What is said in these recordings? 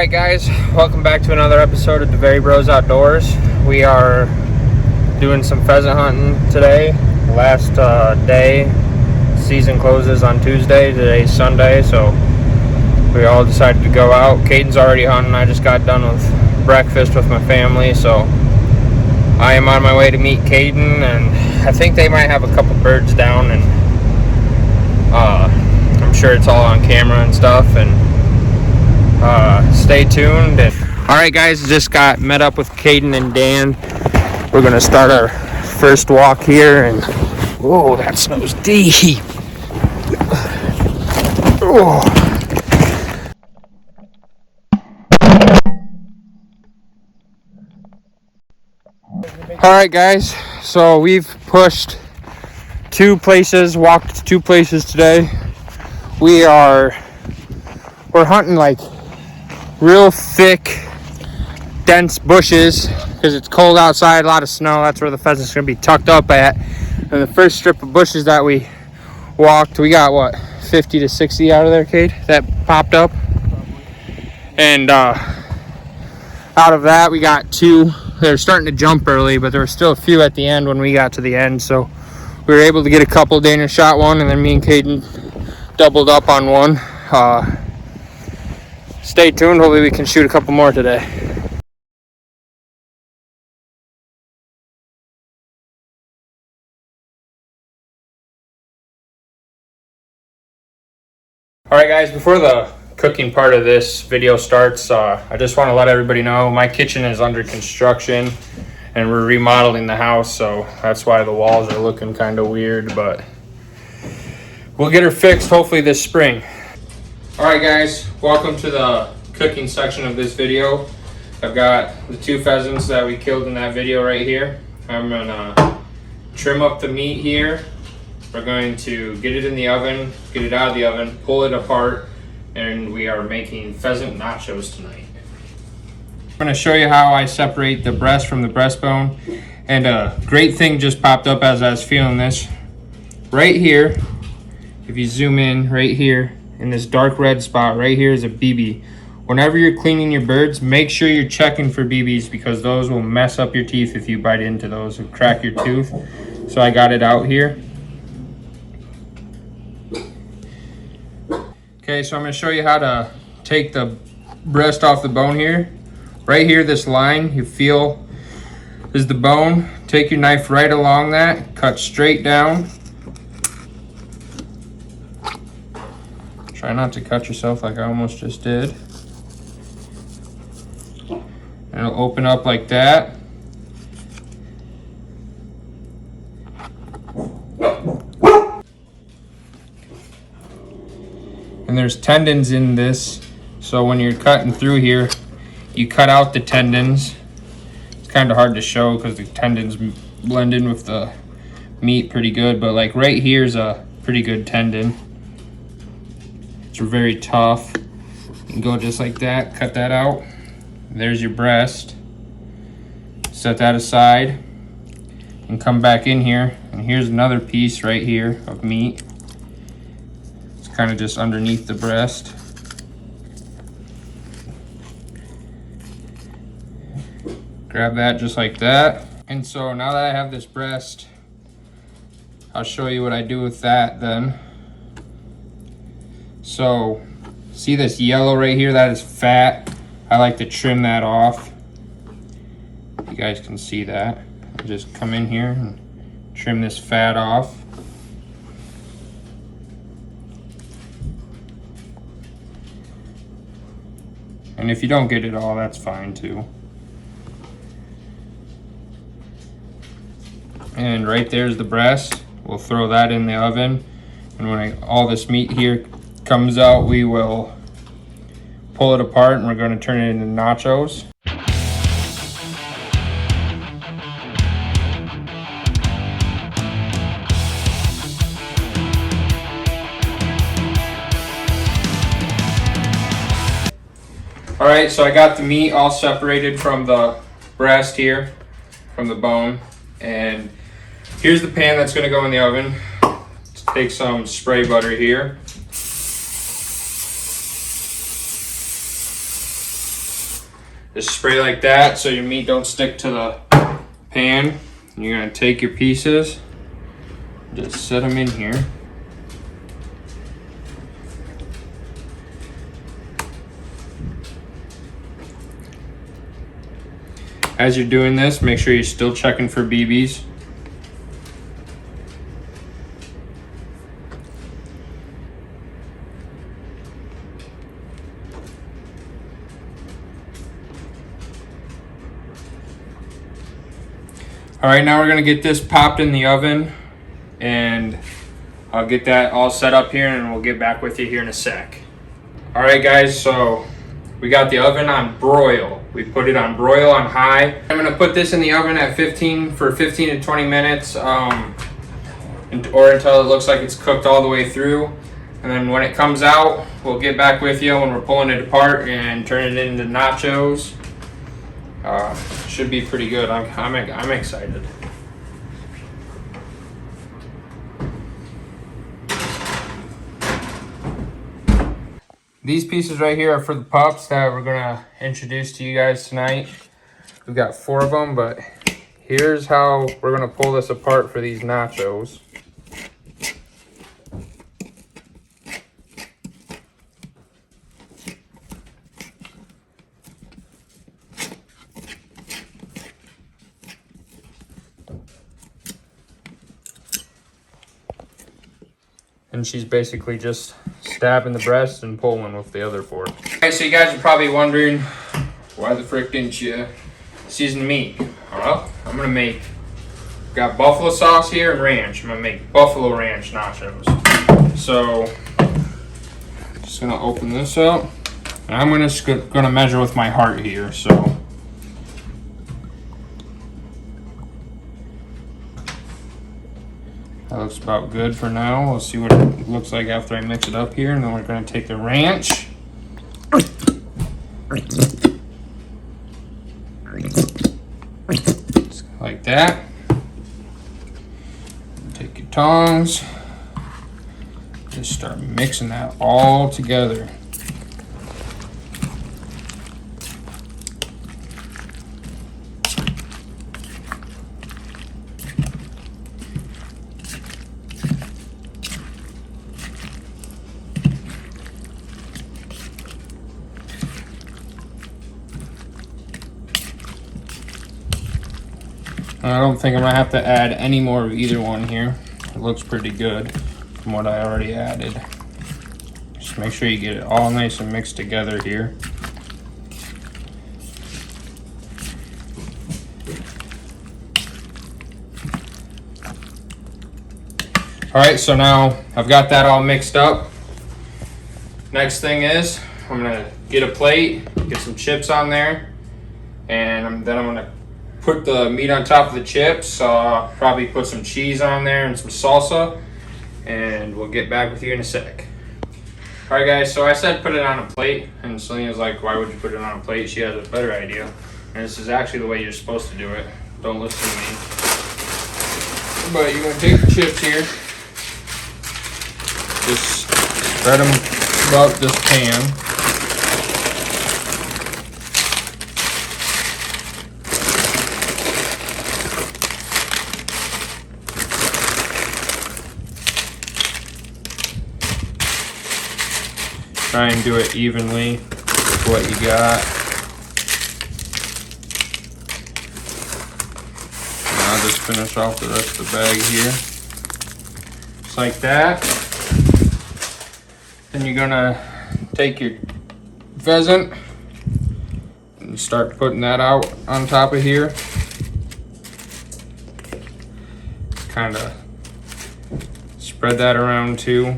Alright guys, welcome back to another episode of the Very Bros Outdoors. We are doing some pheasant hunting today. Last day, season closes on Tuesday. Today's Sunday, so we all decided to go out. Caden's already hunting. I just got done with breakfast with my family, so I am on my way to meet Caden, and I think they might have a couple birds down, and I'm sure it's all on camera and stuff, and stay tuned. Alright guys, just got met up with Caden and Dan. We're gonna start our first walk here, and whoa, that snow's deep. Oh. Alright guys, so we've pushed walked two places today. We're hunting like real thick, dense bushes because it's cold outside, a lot of snow. That's where the pheasant's gonna be tucked up at. And the first strip of bushes that we walked, we got what, 50 to 60 out of there, Cade, that popped up. And out of that we got two. They're starting to jump early, but there were still a few at the end when we got to the end, so we were able to get a couple. Dana shot one, and then me and Caden doubled up on one. Stay tuned, hopefully we can shoot a couple more today. Alright guys, before the cooking part of this video starts, I just want to let everybody know my kitchen is under construction and we're remodeling the house, so that's why the walls are looking kind of weird, but we'll get her fixed hopefully this spring. Alright guys, welcome to the cooking section of this video. I've got the two pheasants that we killed in that video right here. I'm gonna trim up the meat here. We're going to get it in the oven, get it out of the oven, pull it apart, and we are making pheasant nachos tonight. I'm gonna show you how I separate the breast from the breastbone. And a great thing just popped up as I was feeling this. Right here, if you zoom in right here, in this dark red spot right here is a BB. Whenever you're cleaning your birds, make sure you're checking for BBs because those will mess up your teeth if you bite into those and crack your tooth. So I got it out here. Okay, so I'm going to show you how to take the breast off the bone here. Right here, this line you feel is the bone. Take your knife right along that, cut straight down. Try not to cut yourself like I almost just did. And it'll open up like that. And there's tendons in this, so when you're cutting through here, you cut out the tendons. It's kind of hard to show because the tendons blend in with the meat pretty good, but like right here's a pretty good tendon. It's very tough. You can go just like that, cut that out. There's your breast. Set that aside and come back in here, and here's another piece right here of meat. It's kind of just underneath the breast. Grab that just like that. And so now that I have this breast, I'll show you what I do with that then. So, see this yellow right here? That is fat. I like to trim that off. You guys can see that. I'll just come in here and trim this fat off. And if you don't get it all, that's fine too. And right there's the breast. We'll throw that in the oven. And when all this meat here comes out, we will pull it apart and we're going to turn it into nachos. Alright, so I got the meat all separated from the breast here, from the bone, and here's the pan that's going to go in the oven. Let's take some spray butter here. Just spray like that so your meat don't stick to the pan. You're gonna take your pieces, just set them in here. As you're doing this, make sure you're still checking for BBs. All right, now we're gonna get this popped in the oven, and I'll get that all set up here and we'll get back with you here in a sec. All right guys, so we got the oven on broil. We put it on broil on high. I'm gonna put this in the oven at 15 to 20 minutes, or until it looks like it's cooked all the way through. And then when it comes out, we'll get back with you when we're pulling it apart and turn it into nachos. Should be pretty good. I'm excited. These pieces right here are for the pups that we're gonna introduce to you guys tonight. We've got 4 of them, but here's how we're gonna pull this apart for these nachos. And she's basically just stabbing the breast and pulling with the other fork. Okay, so you guys are probably wondering, why the frick didn't you season the meat? Well, I'm gonna make, got buffalo sauce here and ranch. I'm gonna make buffalo ranch nachos. So, just gonna open this up. And I'm gonna measure with my heart here, so. That looks about good for now. We'll see what it looks like after I mix it up here. And then we're going to take the ranch. Just like that. Take your tongs. Just start mixing that all together. I don't think I'm gonna have to add any more of either one here. It looks pretty good from what I already added. Just make sure you get it all nice and mixed together here. All right, so now I've got that all mixed up. Next thing is I'm gonna get a plate, get some chips on there, and then I'm gonna put the meat on top of the chips. Probably put some cheese on there and some salsa, and we'll get back with you in a sec. All right guys, so I said put it on a plate, and Selena's like, why would you put it on a plate? She has a better idea. And this is actually the way you're supposed to do it. Don't listen to me. But you're gonna take the chips here, just spread them about this pan. Try and do it evenly with what you got. And I'll just finish off the rest of the bag here. Just like that. Then you're gonna take your pheasant and start putting that out on top of here. Kind of spread that around too.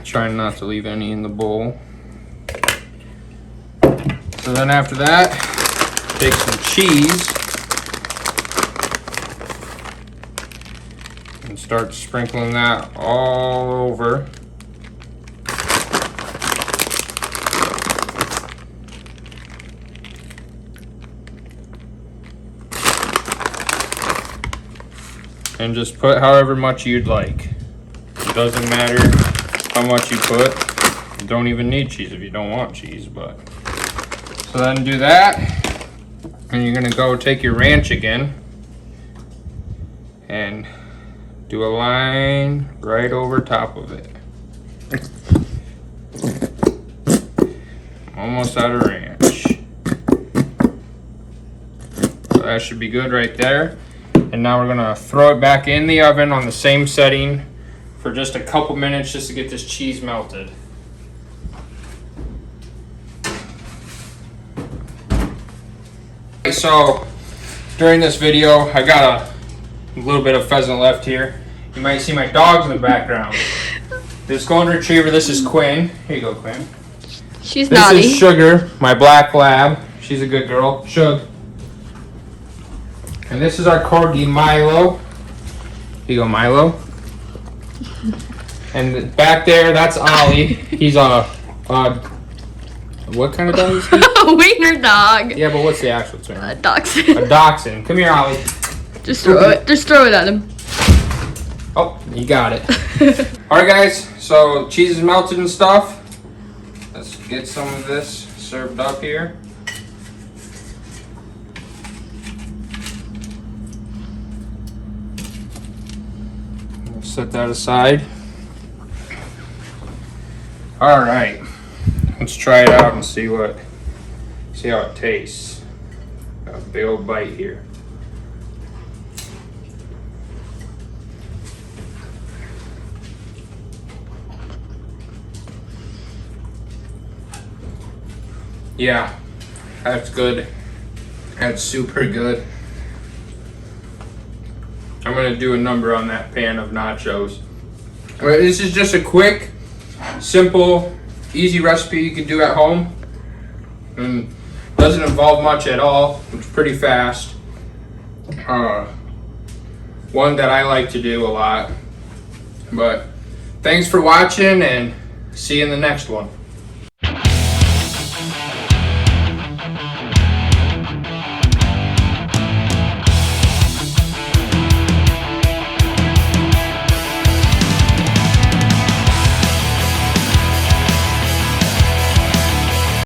Trying not to leave any in the bowl. So then after that, take some cheese and start sprinkling that all over. and just put however much you'd like. It doesn't matter how much you put. You don't even need cheese if you don't want cheese, but. So then do that, and you're gonna go take your ranch again and do a line right over top of it. Almost out of ranch. So that should be good right there. And now we're gonna throw it back in the oven on the same setting for just a couple minutes just to get this cheese melted. So during this video, I got a little bit of pheasant left here. You might see my dogs in the background. This golden retriever, this is Quinn. Here you go, Quinn. She's naughty. This is Sugar, my black lab. She's a good girl. Shug. And this is our corgi, Milo. Here you go, Milo. And back there, that's Ollie. He's a what kind of dog is he? A wiener dog. Yeah, but what's the actual term? A dachshund. A dachshund. Come here, Ollie. Just throw it. Just throw it at him. Oh, you got it. All right, guys. So cheese is melted and stuff. Let's get some of this served up here. We'll set that aside. All right. Let's try it out and see how it tastes. Got a big old bite here. Yeah, that's good. That's super good. I'm gonna do a number on that pan of nachos. Well, this is just a quick, simple, easy recipe you can do at home, and doesn't involve much at all. It's pretty fast. One that I like to do a lot. But thanks for watching, and see you in the next one.